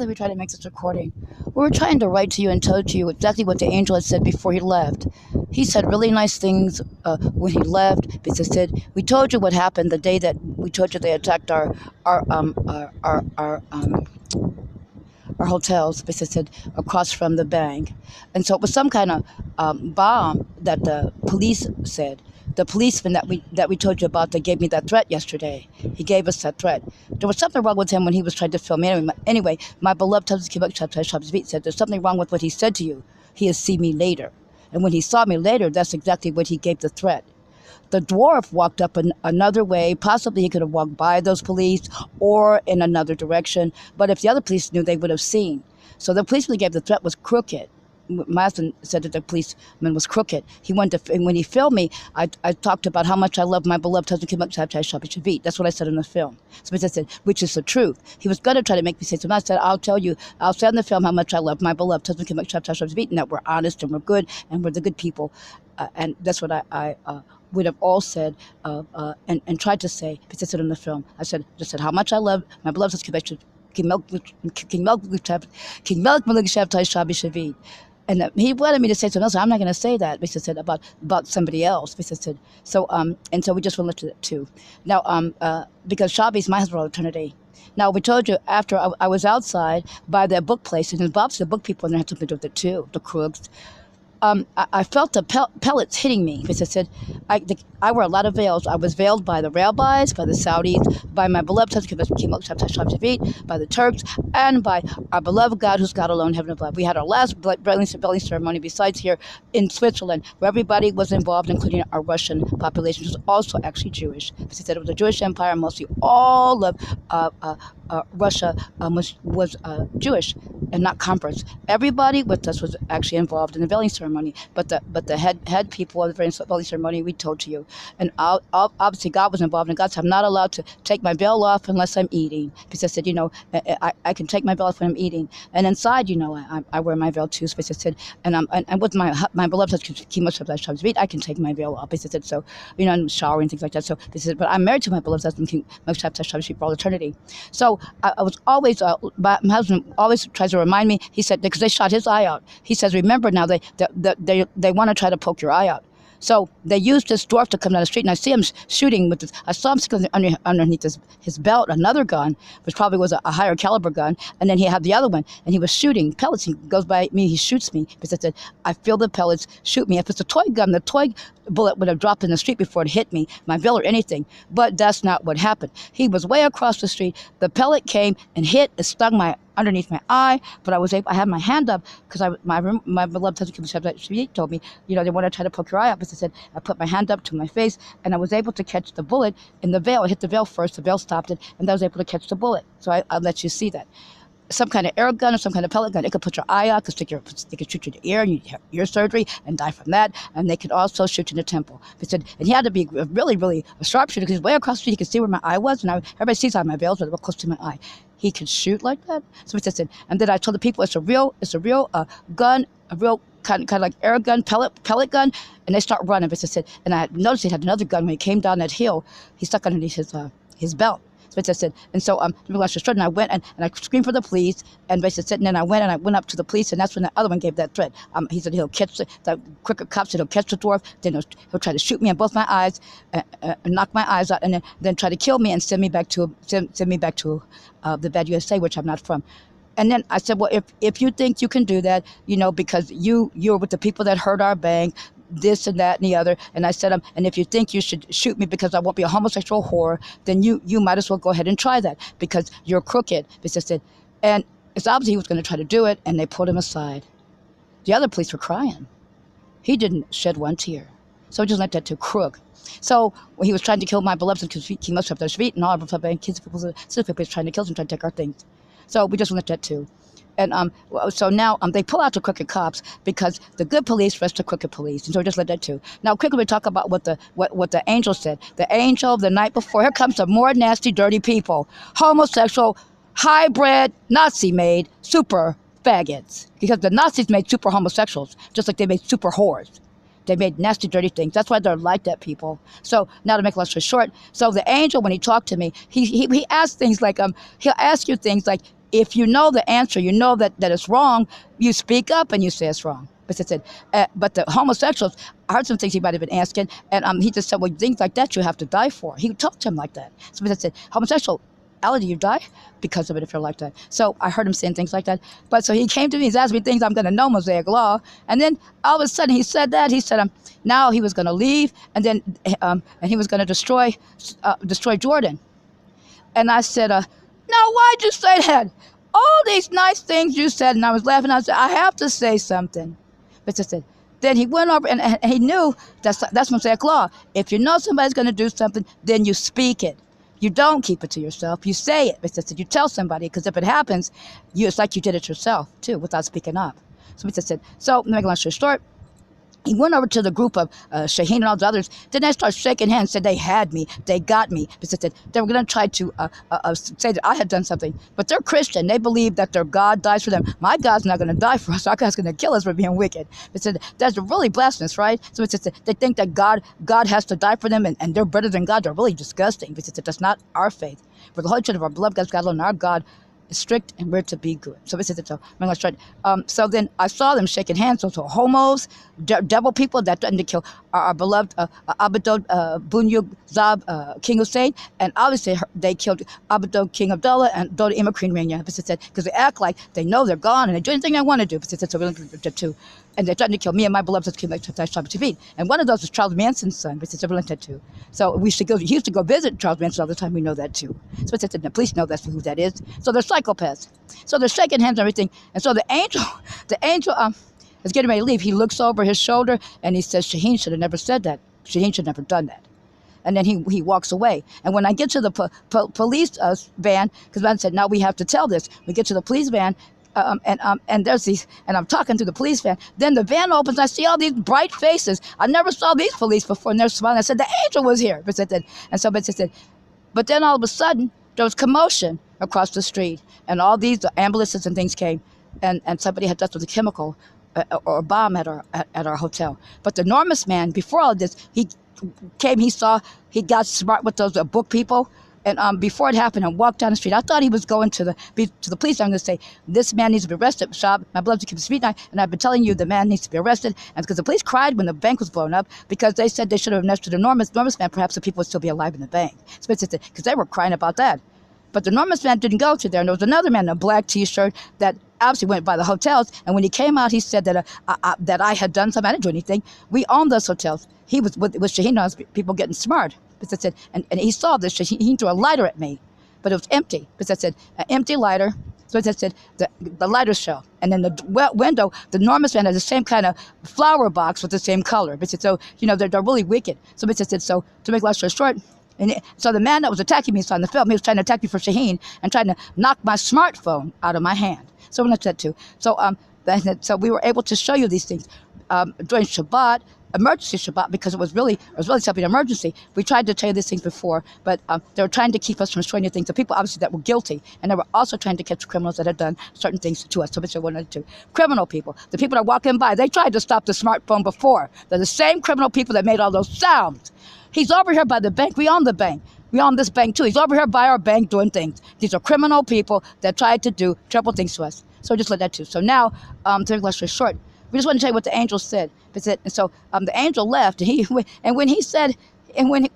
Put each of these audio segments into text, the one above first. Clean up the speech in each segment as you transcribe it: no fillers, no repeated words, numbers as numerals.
we tried to make this recording. We were trying to write to you and tell to you exactly what the angel had said before he left. He said really nice things when he left. Because he said, "We told you what happened the day that we told you they attacked our our hotels." Because he said across from the bank, and so it was some kind of bomb that the police said. The policeman that we told you about that gave me that threat yesterday. He gave us that threat. There was something wrong with him when he was trying to film me. Anyway, my beloved husband said there's something wrong with what he said to you. He'll see me later. And when he saw me later, that's exactly what he gave the threat. The dwarf walked up another way. Possibly he could have walked by those police or in another direction. But if the other police knew, they would have seen. So the policeman who gave the threat was crooked. My husband said that the policeman was crooked. He wanted to, and when he filmed me, I talked about how much I love my beloved husband, Kim Shabbat. That's what I said in the film. So I said, which is the truth. He was going to try to make me say something. I said, I'll say in the film how much I love my beloved husband, Kim Shabbat, and that we're honest and we're good and we're the good people. And that's what I would have all said and tried to say, because I said in the film. I just said how much I love my beloved husband, King Melch Shabbat. And he wanted me to say something else. I'm not going to say that. Because I said about somebody else. Because I said so. And so we just went to that too. Now, because Shabby's my husband for eternity. Now we told you after I was outside by their book place, and Bob's the book people, and they had something to do with it too. The crooks. I felt the pellets hitting me because I said, I wear a lot of veils. I was veiled by the rabbis, by the Saudis, by my beloved husband, by the Turks, and by our beloved God, who's God alone, heaven and blood. We had our last belly ceremony besides here in Switzerland, where everybody was involved, including our Russian population, which was also actually Jewish. Because I said it was a Jewish empire, mostly all of Russia was Jewish and not converts. Everybody with us was actually involved in the veiling ceremony, but the head people of the veiling ceremony we told to you, and obviously God was involved. And God said I'm not allowed to take my veil off unless I'm eating, because I said I can take my veil off when I'm eating, and inside I wear my veil too. So I said and with my beloved husband, I can take my veil off. Because I said so I'm showering things like that. So this is, but I'm married to my beloved husband for all eternity. So I was always, my husband always tries to remind me, he said, because they shot his eye out. He says, remember now, they want to try to poke your eye out. So they used this dwarf to come down the street, and I see him shooting with this. I saw him underneath his belt, another gun, which probably was a higher caliber gun, and then he had the other one, and he was shooting pellets. He goes by me, he shoots me, because I said, I feel the pellets shoot me. If it's a toy gun, the toy bullet would have dropped in the street before it hit me, my veil or anything, but that's not what happened. He was way across the street. The pellet came and hit, it stung underneath my eye, but I had my hand up because my beloved husband she told me, they want to try to poke your eye out. But I said, I put my hand up to my face, and I was able to catch the bullet in the veil. I hit the veil first, the veil stopped it, and I was able to catch the bullet. So I'll let you see that. Some kind of air gun or some kind of pellet gun, it could put your eye out, they could shoot you in the ear, and you have ear surgery and die from that, and they could also shoot you in the temple. They said, and he had to be really, really a sharpshooter, because he's way across the street, he could see where my eye was, and everybody sees how my veils were close to my eye. He could shoot like that. So he said, and then I told the people it's a real gun, a real kind of like air gun, pellet gun, and they start running. But I said, and I noticed he had another gun when he came down that hill. He stuck underneath his belt. So I said, and so and I went and I screamed for the police, and basically said, and then I went up to the police, and that's when the other one gave that threat. He said he'll catch the crooked cop said he'll catch the dwarf, then he'll try to shoot me in both my eyes, and knock my eyes out, and then try to kill me and send me back to the bad USA, which I'm not from. And then I said, well, if you think you can do that, because you're with the people that hurt our bank, this and that and the other, and I said, and if you think you should shoot me because I won't be a homosexual whore, then you might as well go ahead and try that, because you're crooked. Because I said, and it's obvious he was going to try to do it, and they pulled him aside. The other police were crying. He didn't shed one tear. So we just let that to crook. So when he was trying to kill my beloved, because he must have their feet and all our beloved kids, people was trying to kill us and trying to take our things. So we just let that too. And so now they pull out the crooked cops because the good police arrest the crooked police, and so we just let that too. Now quickly we talk about what the angel said. The angel the night before, here comes some more nasty, dirty people, homosexual, hybrid, Nazi-made super faggots, because the Nazis made super homosexuals, just like they made super whores. They made nasty, dirty things. That's why they're like that, people. So now to make a long story short, so the angel, when he talked to me, he asked things like, he'll ask you things like, if you know the answer, you know that it's wrong, you speak up and you say it's wrong. But I said, but the homosexuals, I heard some things he might have been asking, and he just said, well, things like that you have to die for. He talked to him like that. So I said, homosexuality, you die because of it if you're like that. So I heard him saying things like that. But so he came to me, he's asked me things I'm going to know, Mosaic law. And then all of a sudden he said that. He said now he was going to leave, and then and he was going to destroy Jordan. And I said, now why'd you say that? All these nice things you said, and I was laughing. I said, I have to say something. But I said, then he went over, and he knew that's Mosaic law. If you know somebody's going to do something, then you speak it. You don't keep it to yourself. You say it. But I said, you tell somebody, because if it happens, it's like you did it yourself, too, without speaking up. So I said, so to make a long story short, he went over to the group of Shaheen and all the others. Then they started shaking hands, said they had me, they got me. Because they were going to try to say that I had done something. But they're Christian. They believe that their God dies for them. My God's not going to die for us. Our God's going to kill us for being wicked. They said that's really blasphemous, right? So they think that God has to die for them, and they're better than God. They're really disgusting. Because that's not our faith. For the Holy Church of our beloved God alone, our God is strict, and we're to be good. So this is it. So I'm going to try. So then I saw them shaking hands. So homos, devil people that threatened to kill our beloved Abdul Bunyug Zab King Hussein, and obviously they killed Abdul King Abdullah and Dodi Ima Queen Rania. Because they act like they know they're gone and they do anything they want to do. So we looked at two. And they threatened to kill me and my beloved King Shabbat. And one of those was Charles Manson's son, but it's a too. So he used to go visit Charles Manson all the time. We know that too. So the police know that's who that is. So they're psychopaths. So they're shaking hands and everything. And so the angel is getting ready to leave. He looks over his shoulder and he says, Shaheen should have never said that. Shaheen should have never done that. And then he walks away. And when I get to the police van, because I said, now we have to tell this. We get to the police van, and there's these, and I'm talking to the police van. Then the van opens. I see all these bright faces. I never saw these police before, and they're smiling. I said, the angel was here. But then all of a sudden, there was commotion across the street, and all these ambulances and things came, and somebody had touched with a chemical or a bomb at our hotel. But the enormous man, before all this, he came. He got smart with those book people. And before it happened, I walked down the street. I thought he was going to the police. I'm going to say, this man needs to be arrested. Shab, my beloved keep the street night, and I've been telling you the man needs to be arrested. And because the police cried when the bank was blown up, because they said they should have arrested the enormous man. Perhaps the people would still be alive in the bank. Because they were crying about that. But the enormous man didn't go to there. And there was another man in a black T-shirt that obviously went by the hotels. And when he came out, he said that that I had done something. I didn't do anything. We owned those hotels. He was with Shaheen, people getting smart. But I said, and he saw this. He threw a lighter at me, but it was empty. But I said, an empty lighter. So I said, the lighter shell. And then the window, the enormous man has the same kind of flower box with the same color. But so, they're really wicked. So I said, so to make a long story short, so the man that was attacking me, on the film, he was trying to attack me for Shaheen and trying to knock my smartphone out of my hand. So I said too. So so we were able to show you these things during Shabbat. Emergency Shabbat, because it was really something emergency. We tried to tell you these things before, but they were trying to keep us from showing you things. The people obviously that were guilty, and they were also trying to catch criminals that had done certain things to us. So we said one of the two. Criminal people, the people that walk in by, they tried to stop the smartphone before. They're the same criminal people that made all those sounds. He's over here by the bank. We own the bank. We own this bank too. He's over here by our bank doing things. These are criminal people that tried to do terrible things to us. So just let that too. So now, to make a long story short, we just want to tell you what the angel said. And so the angel left, and when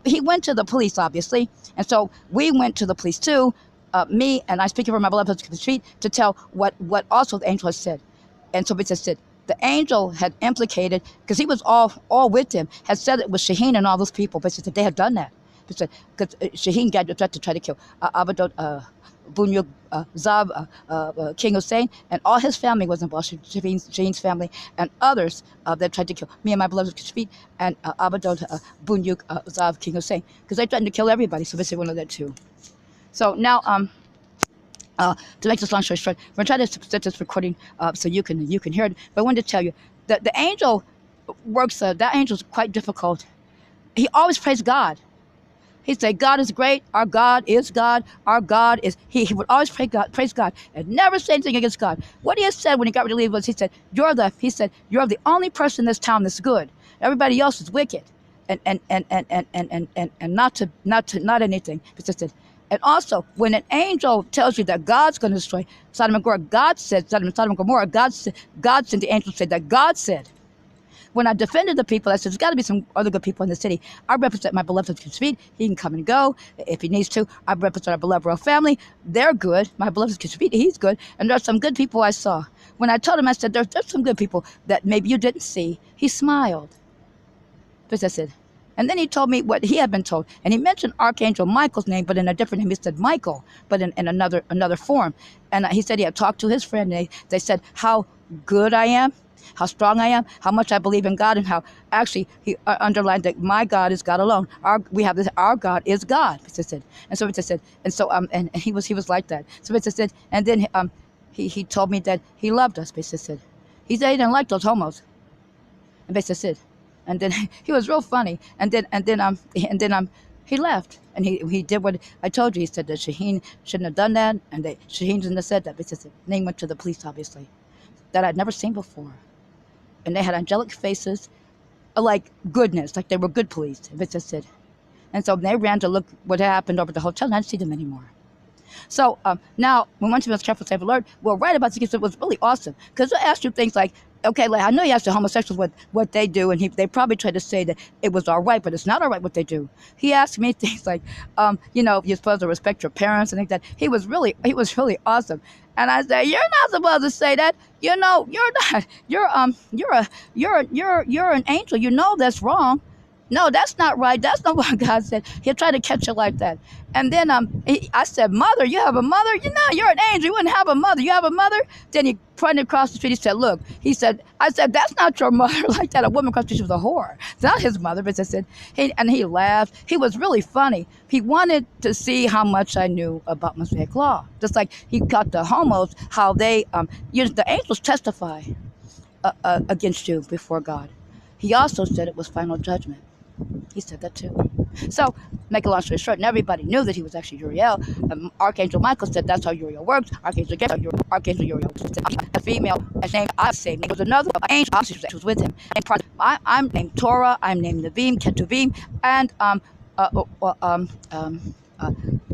he went to the police, obviously, and so we went to the police too, me and I speaking for my beloved husband, street, to tell what also the angel had said. And so it said the angel had implicated, because he was all with him, had said it was Shaheen and all those people, but said they had done that. Because Shaheen got the threat to try to kill Abdul Bunyug Zab King Hussein, and all his family was involved, Shaheen's family, and others that tried to kill me and my beloved Kashfit and Abdul Bunyug Zab King Hussein, because they threatened to kill everybody, so this is one of that too. So now, to make this long story short, we're going to try to set this recording so you can hear it, but I wanted to tell you that the angel works, that angel is quite difficult. He always prays God. He'd say, God is great, our God is God, our God is, he would always praise God, and never say anything against God. What he had said when he got ready to leave was, he said, you're the only person in this town that's good. Everybody else is wicked, and not anything. He said, And also, when an angel tells you that God's going to destroy Sodom and Gomorrah, God said, Sodom and Gomorrah, God sent the angel said that God said. When I defended the people, I said, there's got to be some other good people in the city. I represent my beloved husband speak. He can come and go if he needs to. I represent our beloved royal family. They're good. My beloved can speak. He's good. And there's some good people I saw. When I told him, I said, there's some good people that maybe you didn't see. He smiled. But I said, and then he told me what he had been told. And he mentioned Archangel Michael's name, but in a different name. He said Michael, but in another form. And he said he had talked to his friend. And they said how good I am, how strong I am, how much I believe in God, and how actually he underlined that my God is God alone. Our God is God. He said, and so he said, and he was like that. So he said, and then he told me that he loved us. He said he didn't like those homos. And he said, and then he was real funny. And then he left, and he did what I told you. He said that Shaheen shouldn't have done that, and Shaheen shouldn't have said that. But his name went to the police, obviously, that I'd never seen before. And they had angelic faces, like goodness, like they were good police, Victor said. And so they ran to look what happened over the hotel, and I didn't see them anymore. So now, when one was careful, safe alert, well, right about this, it was really awesome. Because they asked you things like, okay, like I know you asked the homosexuals what they do, and they probably tried to say that it was all right, but it's not all right what they do. He asked me things like, you're supposed to respect your parents and things like that. He was really awesome. And I said, you're not supposed to say that. You're not. You're an angel. You know that's wrong. No, that's not right. That's not what God said. He'll try to catch you like that. And then I said, mother, you have a mother? You're an angel. You wouldn't have a mother. You have a mother? Then he pointed across the street. He said, look. I said, that's not your mother like that. A woman across the street was a whore. It's not his mother. But I said, and he laughed. He was really funny. He wanted to see how much I knew about Mosaic law. Just like he got the homos, how they, the angels testify against you before God. He also said it was final judgment. He said that too. So, make a long story short, and everybody knew that he was actually Uriel. Archangel Michael said that's how Uriel works. Archangel Uriel was a female. His name I saved. There was another angel was with him. I'm named Torah. I'm named Nevi'im, Ketuvim, and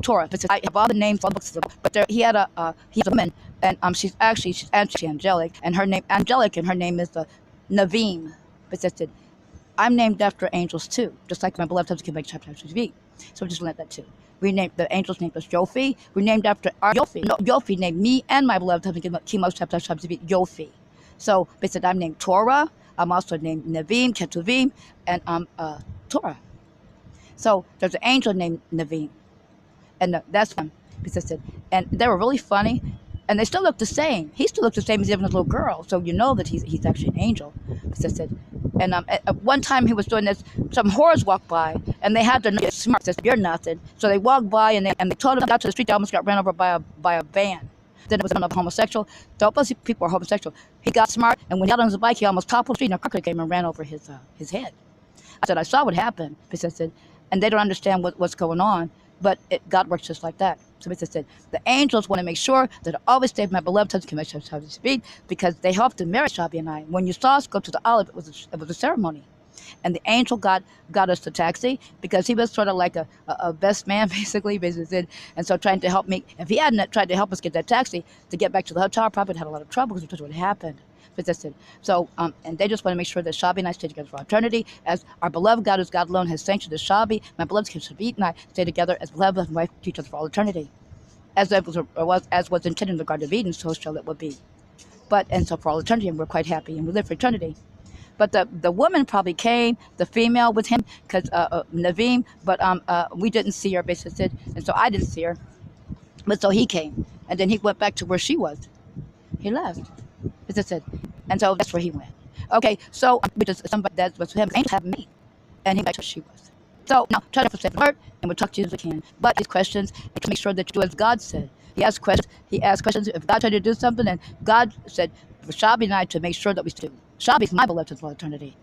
Torah. Because I have all the names, all the books, but he's a woman, and she's angelic, and her name is the Nevi'im. But that's it. I'm named after angels too, just like my beloved husband can make chapter TV. So we just learned that too. We named the angels named us Yofi. We named after our Yofi. No, Yofi named me and my beloved husband Kimo chapter TV Yofi. So basically, I'm named Torah. I'm also named Nevi'im, Ketuvim, and Torah. So there's an angel named Nevi'im, and that's one. And they were really funny. And they still look the same. He still looks the same as even a little girl. So you know that he's actually an angel. And at one time he was doing this, some whores walked by, and they had to get smart. They said, you're nothing. So they walked by, and they told him out to the street. They almost got ran over by a van. Then it was a homosexual. Those people are homosexual. He got smart, and when he got on his bike, he almost toppled the street, and a car came and ran over his head. I said, I saw what happened. And they don't understand what's going on, but God works just like that. So it said, the angels want to make sure that I always stay with my beloved husband, because they helped to marry Shabby and I. When you saw us go to the olive, it was a ceremony. And the angel got us the taxi because he was sort of like a best man, basically. And so trying to help me. If he hadn't tried to help us get that taxi to get back to the hotel, I probably had a lot of trouble because what happened. So, and they just want to make sure that Shabby and I stay together for eternity, as our beloved God, who's God alone, has sanctioned the Shabby. My beloved Shabby and I stay together as beloved husband and wife to each other for all eternity, as was intended in the Garden of Eden, so shall it will be. And so for all eternity, and we're quite happy, and we live for eternity. But the woman probably came, the female with him, because Nevi'im, but we didn't see her, basically, and so I didn't see her. But so he came, and then he went back to where she was. He left. And so that's where he went. Okay, so because somebody that was him, angels have me, and he back to where she was. So now try to say the word, and we'll talk to you as we can. But these questions, and to make sure that you do as God said. He asked questions. If God tried to do something, and God said for Shabby and I to make sure that we do. Shabby is my beloved for eternity,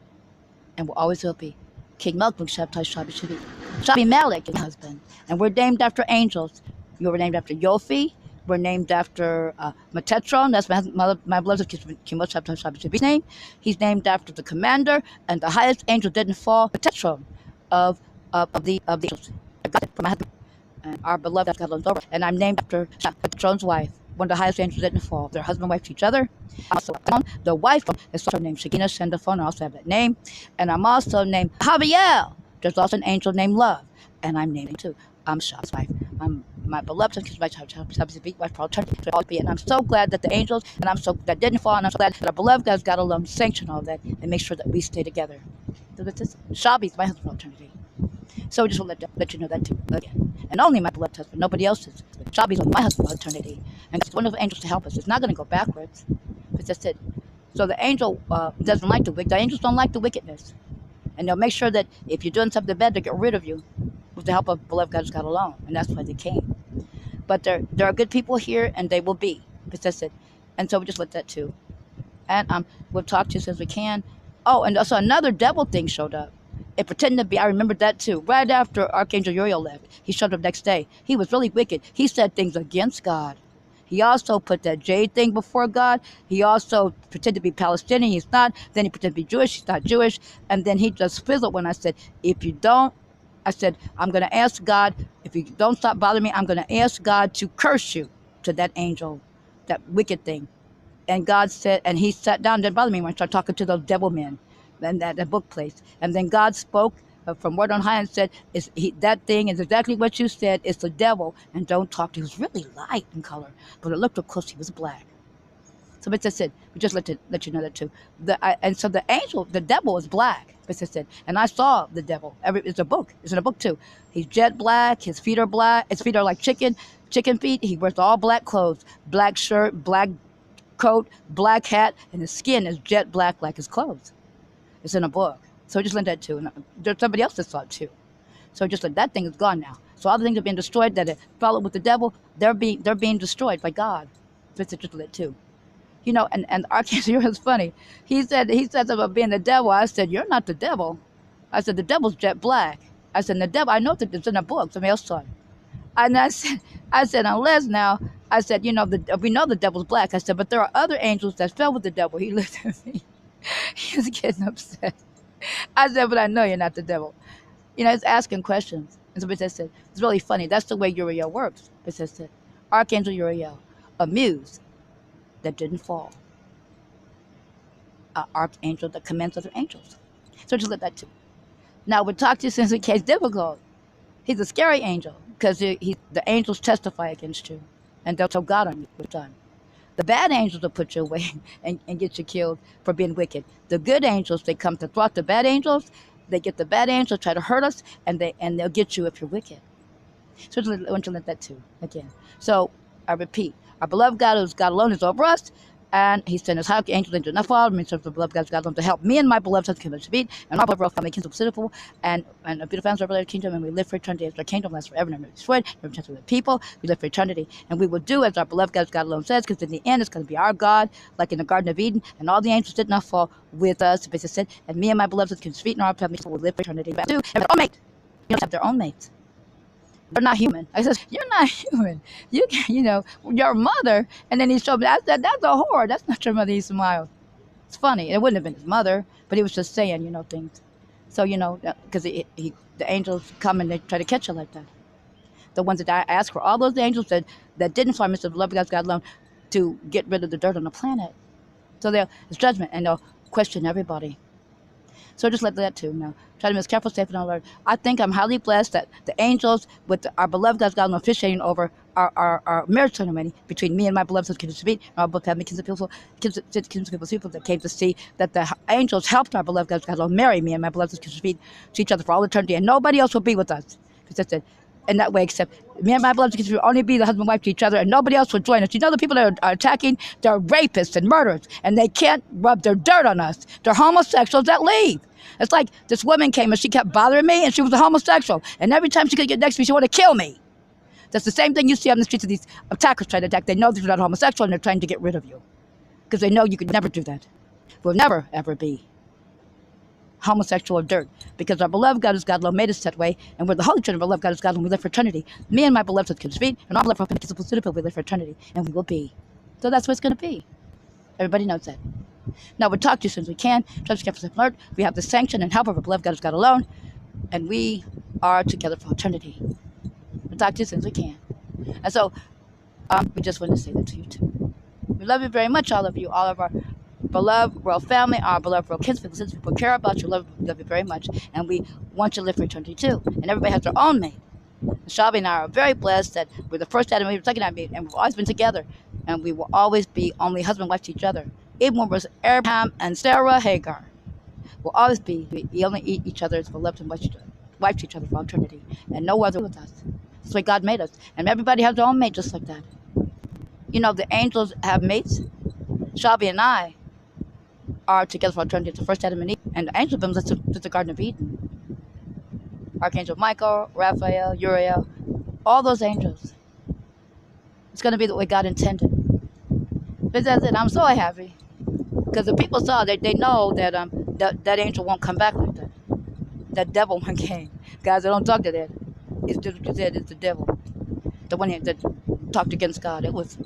and will always will be. King Melchizedek Shabtai Shabby Shavi. Shabby Malek is my husband, and we're named after angels. You were named after Yofi. We're named after Metatron. That's my beloved Kimo Shabtai Shabby Shavi's name. He's named after the commander, and the highest angel didn't fall. Metatron of the angels. I got it from my husband. And our beloved God loans over. And I'm named after Joan's wife, one of the highest angels didn't fall. They're husband and wife to each other. Also, the wife is also named Shekina Shendaphone. I also have that name. And I'm also named Javiel. There's also an angel named Love. And I'm named too. I'm Shah's wife. I'm my beloved son, because my husband's beat wife for eternity. And I'm so glad that the angels and I'm so that didn't fall, and I'm so glad that our beloved God's got alone sanction all that and make sure that we stay together. So this is Shabby's my husband for eternity. So I just want to let you know that too again. And only my beloved husband, nobody else's. Shabby's only my husband for eternity. And it's one of the angels to help us. It's not going to go backwards. It's just it. So the angel doesn't like the wicked. The angels don't like the wickedness. And they'll make sure that if you're doing something bad, they'll get rid of you with the help of beloved God's got alone. And that's why they came. But there are good people here, and they will be. It's just it. And so we just let that too. And we'll talk to you as soon as we can. Oh, and also another devil thing showed up. It pretended to be, I remembered that too. Right after Archangel Uriel left, he showed up next day. He was really wicked. He said things against God. He also put that jade thing before God. He also pretended to be Palestinian. He's not. Then he pretended to be Jewish. He's not Jewish. And then he just fizzled when I said, if you don't, I said, I'm going to ask God, if you don't stop bothering me, I'm going to ask God to curse you to that angel, that wicked thing. And God said, and he sat down, didn't bother me when I started talking to those devil men and that book place. And then God spoke from word on high and said, that thing is exactly what you said. It's the devil, and don't talk to him. He was really light in color, but it looked up close, he was black. So it's just it. We just let you know that too. And so the angel, the devil is black. It's just it. And I saw the devil. It's a book. It's in a book too. He's jet black. His feet are black. His feet are like chicken feet. He wears all black clothes, black shirt, black coat, black hat, and his skin is jet black like his clothes. It's in a book. So just let that too. And there's somebody else that saw it too. So just like that thing is gone now. So all the things that have been destroyed that followed with the devil, they're being destroyed by God. So it's just let too. You know, and Archangel Uriel is funny. He said something about being the devil. I said, you're not the devil. I said, the devil's jet black. I said, the devil, I know that it's in a book. Somebody else saw it. And I said, unless now, I said, you know, we know the devil's black. I said, but there are other angels that fell with the devil. He looked at me. He was getting upset. I said, but I know you're not the devil. You know, it's asking questions. And so I said, it's really funny. That's the way Uriel works. It says that Archangel Uriel, amused that didn't fall. Archangel that commands other angels. So just let that too. Now we'll talk to you since it gets difficult. He's a scary angel because the angels testify against you, and they'll tell God on you what's done. The bad angels will put you away and get you killed for being wicked. The good angels, they come to thwart the bad angels. They get the bad angels, try to hurt us, and they'll get you if you're wicked. So I want you to let that too again. So I repeat, our beloved God, who's God alone, is over us, and he sent his high angels into enough fall, means the beloved God alone to help me and my beloved son to speed, and our beloved family kingdom beautiful, and a beautiful family of our kingdom, and we live for eternity. As our kingdom lasts forever and never destroyed, never chance with the people, we live for eternity, and we will do as our beloved God alone says, because in the end it's going to be our God, like in the Garden of Eden, and all the angels did not fall with us, as said, and me and my beloved son can speak, and our family will live for eternity. But do have their own mate. You have their own mates. They're not human. I said, you're not human. You can, your mother. And then he showed me, I said, that's a whore. That's not your mother. He smiled. It's funny. It wouldn't have been his mother, but he was just saying, things. So, because the angels come and they try to catch you like that. The ones that I asked for, all those angels that didn't fly Mr. Love God's God alone to get rid of the dirt on the planet. So it's judgment, and they'll question everybody. So just let that too now. Try to be as careful, safe, and alert. I think I'm highly blessed that the angels, with our beloved God's God, officiating over our marriage ceremony between me and my beloved son, Kids Speed, and our book family, Kids people that came to see that the angels helped our beloved God's God marry me and my beloved son, Kids Speed, to each other for all eternity, and nobody else will be with us. Because that's it. In that way, except me and my beloved kids will only be the husband and wife to each other, and nobody else will join us. The people that are attacking, they're rapists and murderers, and they can't rub their dirt on us. They're homosexuals that leave. It's like this woman came and she kept bothering me, and she was a homosexual. And every time she could get next to me, she wanted to kill me. That's the same thing you see on the streets of these attackers trying to attack. They know that you're not homosexual, and they're trying to get rid of you. Because they know you could never do that. We'll never, ever be homosexual or dirt, because our beloved God is God alone made us that way, and we're the Holy Trinity of our beloved God is God alone. We live for eternity. Me and my beloved son, Kids Speed, and our beloved kids we live for eternity, and we will be. So that's what it's going to be. Everybody knows that. Now we'll talk to you as soon as we can. Try to be careful, alert. We have the sanction and help of our beloved God is God alone, and we are together for eternity. We'll talk to you as soon as we can. And so we just want to say that to you too. We love you very much, all of you, all of our beloved royal family, our beloved royal kinsmen, since people care about you, love you very much, and we want you to live for eternity too. And everybody has their own mate. Shelby and I are very blessed that we're the first Adam and Eve, second Adam and Eve, and we've always been together, and we will always be only husband and wife to each other. Even when we're Abraham and Sarah Hagar, we'll always be. We only eat each other as beloved and wife to each other for eternity, and no other with us. That's the way God made us, and everybody has their own mate just like that. You know, the angels have mates. Shelby and I are together for eternity. It's the first Adam and Eve, and the angels have been with us since the Garden of Eden. Archangel Michael, Raphael, Uriel, all those angels. It's going to be the way God intended. But that's it. I'm so happy because the people saw that they know that that angel won't come back like that. That devil one came. Guys, I don't talk to that. It's just it's the devil, the one that talked against God. It was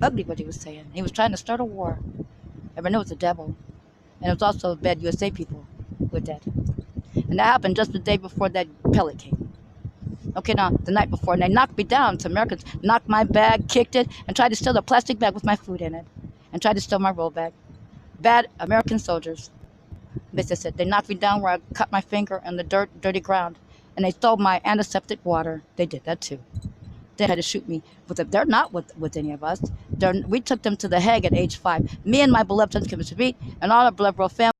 ugly what he was saying. He was trying to start a war. Everyone knew it was the devil, and it was also bad USA people with that. And that happened just the day before that pellet came. Okay, now, the night before, and they knocked me down. Some Americans knocked my bag, kicked it, and tried to steal the plastic bag with my food in it, and tried to steal my roll bag. Bad American soldiers. They said they knocked me down where I cut my finger in the dirty ground, and they stole my antiseptic water. They did that too. They had to shoot me. They're not with any of us. We took them to the Hague at age 5. Me and my beloved son, Mr. Beat, and all our beloved royal family.